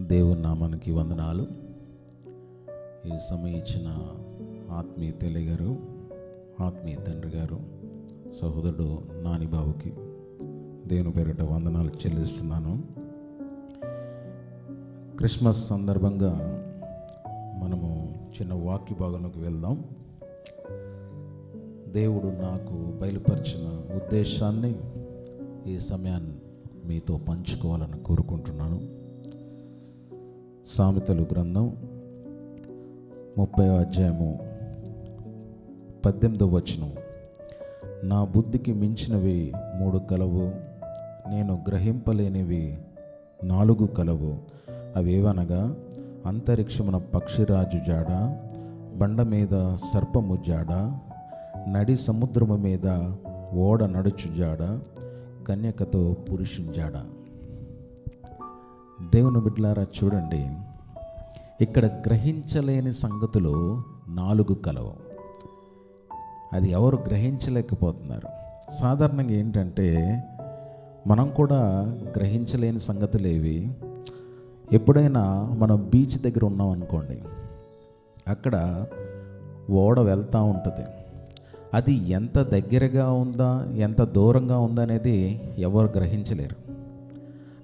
దేవుని నామానికి వందనాలు. ఈ సమయం ఇచ్చిన ఆత్మీయ తల్లి గారు, ఆత్మీయ తండ్రి గారు, సహోదరుడు నానిబాబుకి దేవుని పేరిట వందనాలు చెల్లిస్తున్నాను. క్రిస్మస్ సందర్భంగా మనము చిన్న వాక్య భాగంలోకి వెళ్దాం. దేవుడు నాకు బయలుపరిచిన ఉద్దేశాన్ని ఈ సమయాన్ని మీతో పంచుకోవాలని కోరుకుంటున్నాను. సామెతలు గ్రంథం 30వ అధ్యాయము 18వ వచనం. నా బుద్ధికి మించినవి 3 కలవు, నేను గ్రహింపలేనివి 4 కలవు. అవేవనగా అంతరిక్షమున పక్షిరాజు జాడ, బండ మీద సర్పము జాడ, నడి సముద్రము మీద ఓడ నడుచు జాడ, కన్యకతో పురుషుని జాడ. దేవుని బిడ్డలారా చూడండి, ఇక్కడ గ్రహించలేని సంగతులు 4 కలవు. అది ఎవరు గ్రహించలేకపోతున్నారు. సాధారణంగా ఏంటంటే మనం కూడా గ్రహించలేని సంగతులు ఏవి. ఎప్పుడైనా మనం బీచ్ దగ్గర ఉన్నాం అనుకోండి, అక్కడ ఓడ వెళ్తూ ఉంటుంది. అది ఎంత దగ్గరగా ఉందా ఎంత దూరంగా ఉందా అనేది ఎవరు గ్రహించలేరు.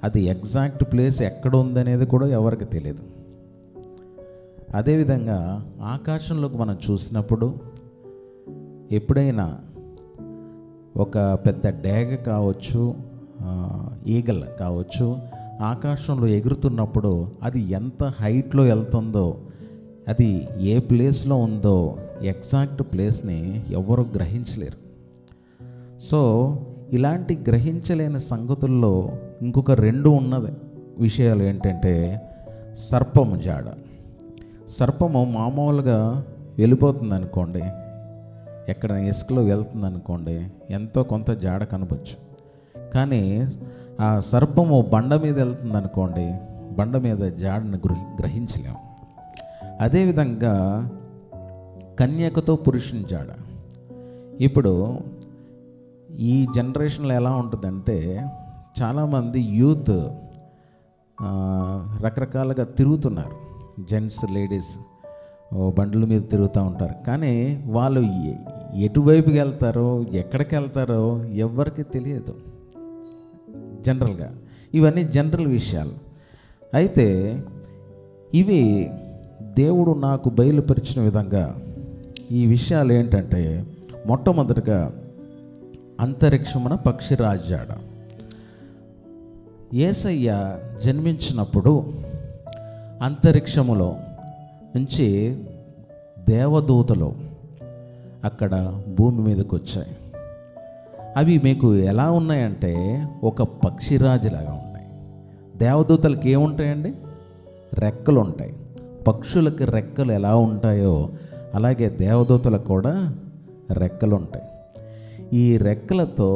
అది ఎగ్జాక్ట్ ప్లేస్ ఎక్కడ ఉందనేది కూడా ఎవరికి తెలియదు. అదేవిధంగా ఆకాశంలోకి మనం చూసినప్పుడు ఎప్పుడైనా ఒక పెద్ద డేగ కావచ్చు, ఈగల్ కావచ్చు, ఆకాశంలో ఎగురుతున్నప్పుడు అది ఎంత హైట్లో వెళ్తుందో, అది ఏ ప్లేస్లో ఉందో ఎగ్జాక్ట్ ప్లేస్ని ఎవరు గ్రహించలేరు. సో ఇలాంటి గ్రహించలేని సంగతుల్లో ఇంకొక 2 ఉన్నది విషయాలు ఏంటంటే సర్పము జాడ. సర్పము మామూలుగా వెళ్ళిపోతుంది అనుకోండి, ఎక్కడ ఇసుకలో వెళ్తుంది అనుకోండి, ఎంతో కొంత జాడ కనపచ్చు. కానీ ఆ సర్పము బండ మీద వెళ్తుంది అనుకోండి, బండ మీద జాడను గ్రహించలేము. అదేవిధంగా కన్యకతో పురుషుని జాడ. ఇప్పుడు ఈ జనరేషన్లో ఎలా ఉంటుందంటే చాలామంది యూత్ రకరకాలుగా తిరుగుతున్నారు. జెంట్స్, లేడీస్ బండ్ల మీద తిరుగుతూ ఉంటారు. కానీ వాళ్ళు ఎటువైపుకి వెళ్తారో ఎక్కడికి వెళ్తారో ఎవరికి తెలియదు. జనరల్గా ఇవన్నీ జనరల్ విషయాలు. అయితే ఇవి దేవుడు నాకు బయలుపరిచిన విధంగా ఈ విషయాలు ఏంటంటే, మొట్టమొదటిగా అంతరిక్షమున పక్షిరాజు జాడ. యేసయ్య జన్మించినప్పుడు అంతరిక్షములో నుంచి దేవదూతలు అక్కడ భూమి మీదకి వచ్చాయి. అవి మీకు ఎలా ఉన్నాయంటే ఒక పక్షిరాజులాగా ఉన్నాయి. దేవదూతలకి ఏముంటాయండి? రెక్కలు ఉంటాయి. పక్షులకి రెక్కలు ఎలా ఉంటాయో అలాగే దేవదూతలకు కూడా రెక్కలు ఉంటాయి. ఈ రెక్కలతో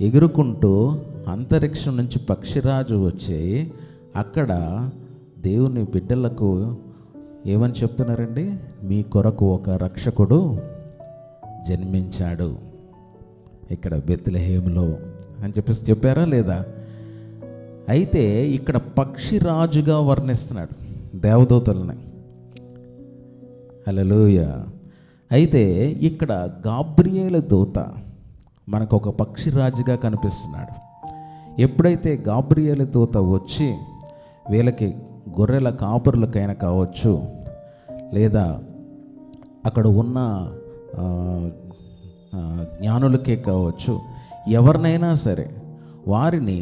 ఎగురుకుంటూ అంతరిక్షం నుంచి పక్షిరాజు వచ్చి అక్కడ దేవుని బిడ్డలకు ఏమని చెప్తున్నారండి? మీ కొరకు ఒక రక్షకుడు జన్మించాడు ఇక్కడ బెత్లెహేములో అని చెప్పారా లేదా? అయితే ఇక్కడ పక్షిరాజుగా వర్ణిస్తున్నాడు దేవదూతలని. హల్లెలూయా. అయితే ఇక్కడ గాబ్రియేలు దూత మనకు ఒక పక్షిరాజుగా కనిపిస్తున్నాడు. ఎప్పుడైతే గాబ్రియేలు దూత వచ్చి వీళ్ళకి గొర్రెల కాపురులకైనా కావచ్చు, లేదా అక్కడ ఉన్న జ్ఞానులకే కావచ్చు, ఎవరినైనా సరే వారిని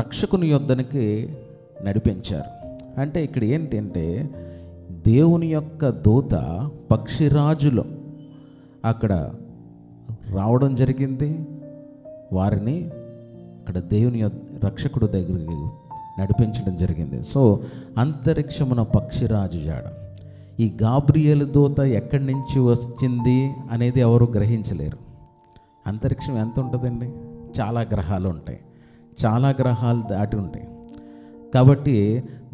రక్షకుని యొద్దనికి నడిపించారు. అంటే ఇక్కడ ఏంటంటే దేవుని యొక్క దూత పక్షిరాజులో అక్కడ రావడం జరిగింది. వారిని అక్కడ దేవుని రక్షకుడు దగ్గరికి నడిపించడం జరిగింది. సో అంతరిక్షమున పక్షిరాజు జాడ. ఈ గాబ్రియేలు దూత ఎక్కడి నుంచి వచ్చింది అనేది ఎవరు గ్రహించలేరు. అంతరిక్షం ఎంత ఉంటుందండి? చాలా గ్రహాలు ఉంటాయి, చాలా గ్రహాలు దాటి ఉంటాయి. కాబట్టి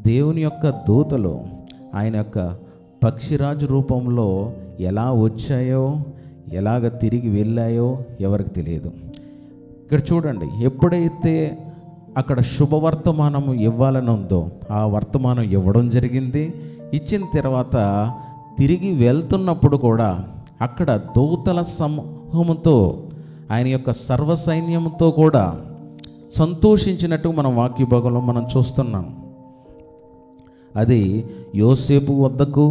దేవుని యొక్క దూతలు ఆయన యొక్క పక్షిరాజు రూపంలో ఎలా వచ్చాయో, ఎలాగ తిరిగి వెళ్ళాయో ఎవరికి తెలియదు. ఇక్కడ చూడండి, ఎప్పుడైతే అక్కడ శుభవర్తమానం ఇవ్వాలని ఉందో ఆ వర్తమానం ఇవ్వడం జరిగింది. ఇచ్చిన తర్వాత తిరిగి వెళ్తున్నప్పుడు కూడా అక్కడ దూతల సమూహంతో ఆయన యొక్క సర్వసైన్యంతో కూడా సంతోషించినట్టు మనం వాక్య భాగంలో మనం చూస్తున్నాం. అది యోసేపు వద్దకు,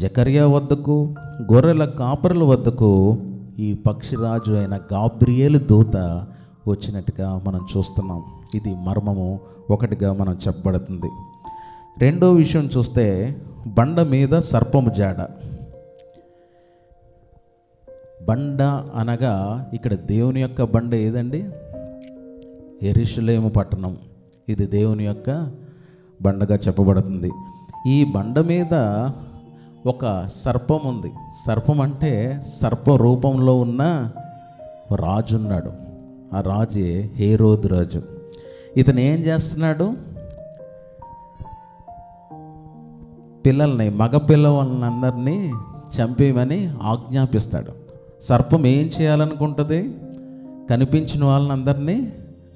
జకర్యా వద్దకు, గొర్రెల కాపరుల వద్దకు ఈ పక్షిరాజు అయిన గాబ్రియేలు దూత వచ్చినట్టుగా మనం చూస్తున్నాం. ఇది మర్మము ఒకటిగా మనం చెప్పబడుతుంది. రెండో విషయం చూస్తే బండ మీద సర్పము జాడ. బండ అనగా ఇక్కడ దేవుని యొక్క బండ ఏదండి? యెరూషలేము పట్టణం. ఇది దేవుని యొక్క బండగా చెప్పబడుతుంది. ఈ బండ మీద ఒక సర్పం ఉంది. సర్పం అంటే సర్ప రూపంలో ఉన్న రాజు ఉన్నాడు. ఆ రాజే హేరోదు రాజు. ఇతను ఏం చేస్తున్నాడు? పిల్లల్ని, మగ పిల్లలందరినీ చంపేయమని ఆజ్ఞాపిస్తాడు. సర్పం ఏం చేయాలనుకుంటుంది? కనిపించిన వాళ్ళందరినీ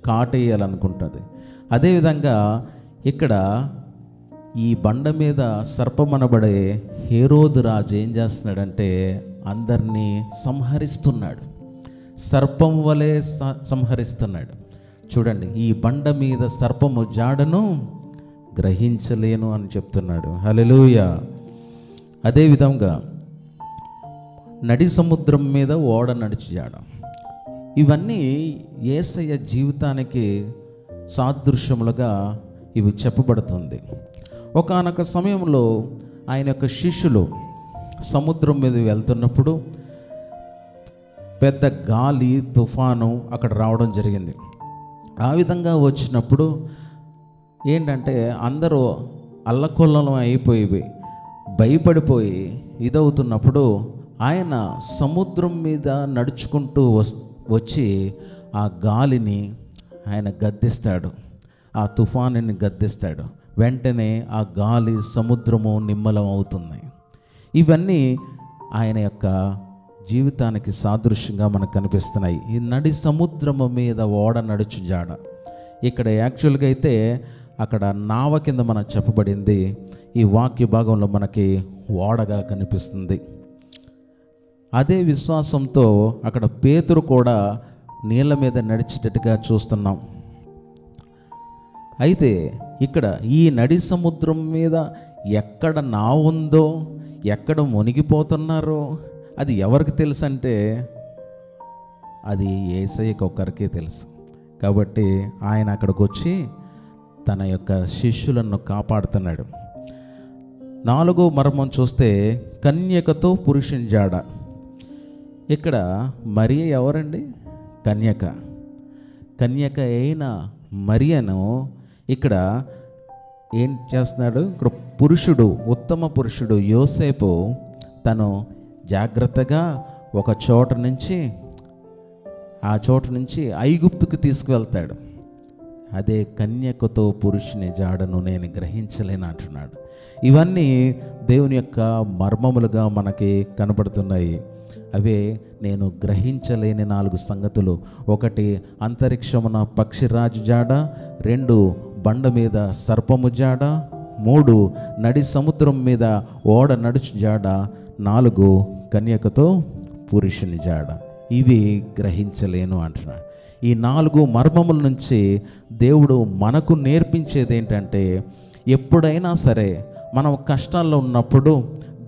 కాటేయాలనుకుంటుంది. అదేవిధంగా ఇక్కడ ఈ బండ మీద సర్పమనబడే హేరోదు రాజు ఏం చేస్తున్నాడంటే అందరినీ సంహరిస్తున్నాడు. సర్పం వలె సంహరిస్తున్నాడు. చూడండి, ఈ బండ మీద సర్పము జాడను గ్రహించలేను అని చెప్తున్నాడు. హల్లెలూయా. అదేవిధంగా నడి సముద్రం మీద ఓడ నడిచి జాడ. ఇవన్నీ యేసయ్య జీవితానికి సాదృశ్యములుగా ఇవి చెప్పబడుతుంది. ఒకానొక సమయంలో ఆయన యొక్క శిష్యులు సముద్రం మీద వెళ్తున్నప్పుడు పెద్ద గాలి, తుఫాను అక్కడ రావడం జరిగింది. ఆ విధంగా వచ్చినప్పుడు ఏంటంటే అందరూ అల్లకొల్లం అయిపోయి భయపడిపోయి ఇదవుతున్నప్పుడు ఆయన సముద్రం మీద నడుచుకుంటూ వచ్చి ఆ గాలిని ఆయన గద్దిస్తాడు, ఆ తుఫానుని గద్దిస్తాడు. వెంటనే ఆ గాలి, సముద్రము నిమ్మలం అవుతుంది. ఇవన్నీ ఆయన యొక్క జీవితానికి సాదృశ్యంగా మనకు కనిపిస్తున్నాయి. ఈ నడి సముద్రము మీద ఓడ నడుచు జాడ. ఇక్కడ యాక్చువల్గా అయితే అక్కడ నావ కింద మనకు చెప్పబడింది. ఈ వాక్య భాగంలో మనకి ఓడగా కనిపిస్తుంది. అదే విశ్వాసంతో అక్కడ పేతురు కూడా నీళ్ళ మీద నడిచేటట్టుగా చూస్తున్నాం. అయితే ఇక్కడ ఈ నడి సముద్రం మీద ఎక్కడ నావ ఉందో, ఎక్కడ మునిగిపోతున్నారో అది ఎవరికి తెలుసు అంటే అది యేసయ్యకి ఒక్కరికే తెలుసు. కాబట్టి ఆయన అక్కడికి వచ్చి తన యొక్క శిష్యులను కాపాడుతున్నాడు. 4వ మర్మం చూస్తే కన్యకతో పురుషుని జాడ. ఇక్కడ మరియ ఎవరండి? కన్యక. కన్యక అయిన మరియను ఇక్కడ ఏం చేస్తున్నాడు? ఇక్కడ పురుషుడు, ఉత్తమ పురుషుడు యోసేపు తను జాగ్రత్తగా ఒక చోట నుంచి ఆ చోట నుంచి ఐగుప్తుకు తీసుకువెళ్తాడు. అదే కన్యకతో పురుషుని జాడను నేను గ్రహించలేను అంటున్నాడు. ఇవన్నీ దేవుని యొక్క మర్మములుగా మనకి కనబడుతున్నాయి. అవే నేను గ్రహించలేని 4 సంగతులు. 1 అంతరిక్షమున పక్షిరాజు జాడ, 2 బండ మీద సర్పము జాడ, 3 నడి సముద్రం మీద ఓడ నడుచు జాడ, 4 కన్యకతో పురుషుని జాడ. ఇవి గ్రహించలేను అంటున్నాడు. ఈ 4 మర్మముల నుంచి దేవుడు మనకు నేర్పించేది ఏంటంటే, ఎప్పుడైనా సరే మనం కష్టాల్లో ఉన్నప్పుడు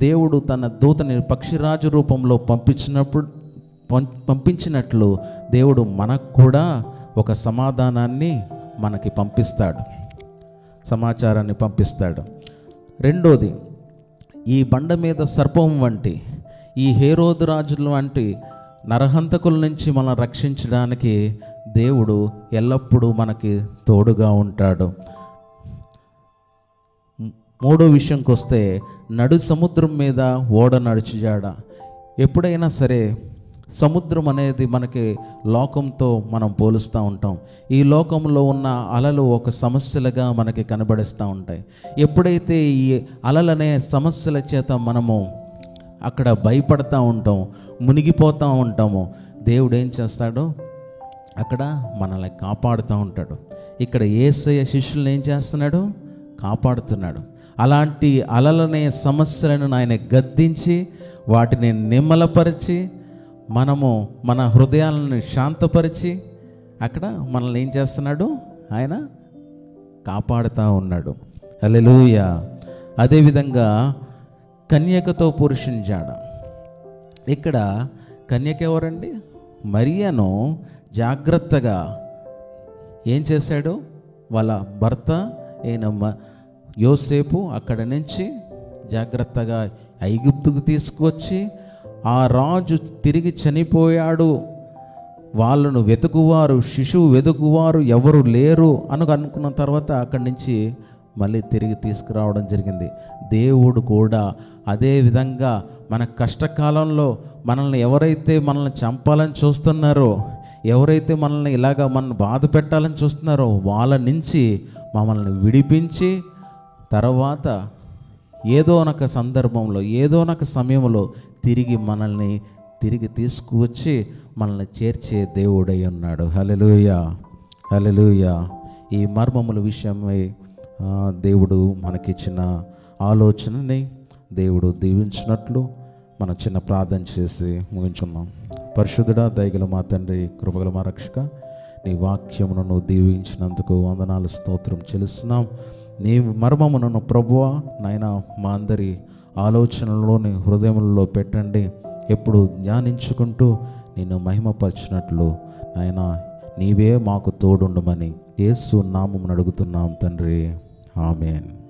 దేవుడు తన దూతని పక్షిరాజు రూపంలో పంపించినట్లు దేవుడు మనకు కూడా ఒక సమాధానాన్ని మనకి పంపిస్తాడు, సమాచారాన్ని పంపిస్తాడు. రెండోది, ఈ బండ మీద సర్పం వంటి ఈ హేరోదు రాజుల వంటి నరహంతకుల నుంచి మనం రక్షించడానికి దేవుడు ఎల్లప్పుడూ మనకి తోడుగా ఉంటాడు. 3వ విషయంకి వస్తే నడు సముద్రం మీద ఓడ నడుచుజాడ. ఎప్పుడైనా సరే సముద్రం అనేది మనకి లోకంతో మనం పోలుస్తూ ఉంటాం. ఈ లోకంలో ఉన్న అలలు ఒక సమస్యలుగా మనకి కనబడిస్తూ ఉంటాయి. ఎప్పుడైతే ఈ అలలనే సమస్యల చేత మనము అక్కడ భయపడతా ఉంటాం, మునిగిపోతూ ఉంటాము, దేవుడు ఏం చేస్తాడు? అక్కడ మనల్ని కాపాడుతూ ఉంటాడు. ఇక్కడ యేసయ్య శిష్యులను ఏం చేస్తున్నాడు? కాపాడుతున్నాడు. అలాంటి అలలనే సమస్యలను ఆయన గద్దించి వాటిని నిమ్మలపరిచి మనము మన హృదయాలను శాంతపరిచి అక్కడ మనల్ని ఏం చేస్తున్నాడు? ఆయన కాపాడుతూ ఉన్నాడు. హల్లెలూయా. అదేవిధంగా కన్యకతో పురుషుని జాడ. ఇక్కడ కన్యక ఎవరండి? మరియను జాగ్రత్తగా ఏం చేశాడు? వాళ్ళ భర్త అయిన యోసేపు అక్కడ నుంచి జాగ్రత్తగా ఐగుప్తుకు తీసుకువచ్చి, ఆ రాజు తిరిగి చనిపోయాడు, వాళ్ళను వెతుకువారు, శిశువు వెతుకువారు ఎవరు లేరు అనుకున్న తర్వాత అక్కడి నుంచి మళ్ళీ తిరిగి తీసుకురావడం జరిగింది. దేవుడు కూడా అదే విధంగా మన కష్టకాలంలో మనల్ని ఎవరైతే మనల్ని చంపాలని చూస్తున్నారో, ఎవరైతే మనల్ని మనల్ని బాధ పెట్టాలని చూస్తున్నారో వాళ్ళ నుంచి మమ్మల్ని విడిపించి తర్వాత ఏదోనొక సందర్భంలో ఏదోనొక సమయంలో మనల్ని తిరిగి తీసుకువచ్చి మనల్ని చేర్చే దేవుడై ఉన్నాడు. హల్లెలూయా, హల్లెలూయా. ఈ మర్మముల విషయమై దేవుడు మనకిచ్చిన ఆలోచనని దేవుడు దీవించినట్లు మనం చిన్న ప్రార్థన చేసి ముగించున్నాం. పరిశుద్ధుడా, దయగల మా తండ్రి, కృపగల మా రక్షక, నీ వాక్యమును నువ్వు దీవించినందుకు వందనాలు, స్తోత్రం చెల్లిస్తున్నాం. నీ మర్మమును ప్రభువా నాయన మా అందరి ఆలోచనలోని హృదయంలో పెట్టండి. ఎప్పుడు ధ్యానించుకుంటూ నిన్ను మహిమపరిచినట్లు నాయన నీవే మాకు తోడుండమని యేసు నామమున అడుగుతున్నాం తండ్రి. ఆమేన్.